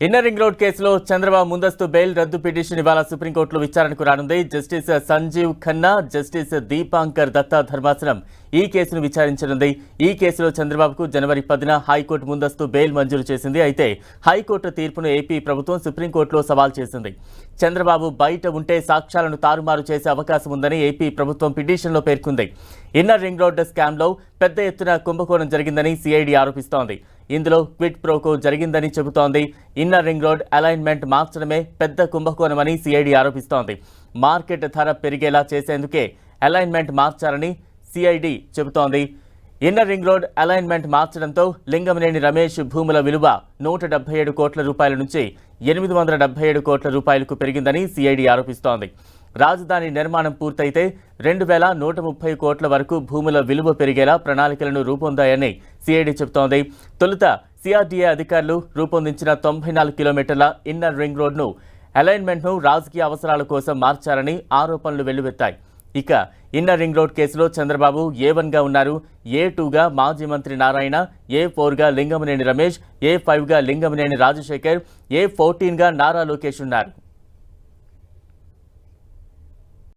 Inner ring road కేసులో చంద్రబాబు ముందస్తు bail రద్దు పిటిషన్ ఇవాళ సుప్రీంకోర్టులో విచారణకు రానుంది. జస్టిస్ సంజీవ్ ఖన్నా, జస్టిస్ దీపాంకర్ దత్తా ధర్మాసనం ఈ కేసును విచారించనుంది. ఈ కేసులో చంద్రబాబుకు జనవరి 10న హైకోర్టు ముందస్తు బెయిల్ మంజూరు చేసింది. అయితే హైకోర్టు తీర్పును ఏపీ ప్రభుత్వం సుప్రీంకోర్టులో సవాల్ చేసింది. చంద్రబాబు బయట ఉంటే సాక్ష్యాలను తారుమారు చేసే అవకాశం ఉందని ఏపీ ప్రభుత్వం పిటిషన్లో పేర్కొంది. ఇన్నర్ రింగ్ రోడ్ స్కామ్లో పెద్ద ఎత్తున కుంభకోణం జరిగిందని సిఐడి ఆరోపిస్తోంది. ఇందులో క్విడ్ ప్రోకో జరిగిందని చెబుతోంది. ఇన్నర్ రింగ్ రోడ్ అలైన్మెంట్ మార్చడమే పెద్ద కుంభకోణమని సిఐడి ఆరోపిస్తోంది. మార్కెట్ ధర పెరిగేలా చేసేందుకే అలైన్మెంట్ మార్చారని సిఐడి చెబుతోంది. ఇన్నర్ రింగ్ రోడ్ అలైన్మెంట్ మార్చడంతో లింగమనేని రమేష్ భూముల విలువ 177 కోట్ల రూపాయల నుంచి 877 కోట్ల రూపాయలకు పెరిగిందని సిఐడి ఆరోపిస్తోంది. రాజధాని నిర్మాణం పూర్తయితే 2130 కోట్ల వరకు భూముల విలువ పెరిగేలా ప్రణాళికలను రూపొందాయని సిఐడి చెబుతోంది. తొలుత సిఆర్డీఏ అధికారులు రూపొందించిన 94 కిలోమీటర్ల ఇన్నర్ రింగ్ రోడ్ను అలైన్మెంట్ను రాజకీయ అవసరాల కోసం మార్చారని ఆరోపణలు వెల్లువెత్తాయి. ఇక ఇన్నర్ రింగ్ రోడ్ కేసులో చంద్రబాబు A1గా ఉన్నారు. A2గా మాజీ మంత్రి నారాయణ, A4గా లింగమనేని రమేష్, A5గా లింగమనేని రాజశేఖర్, A14గా నారా లోకేష్ ఉన్నారు.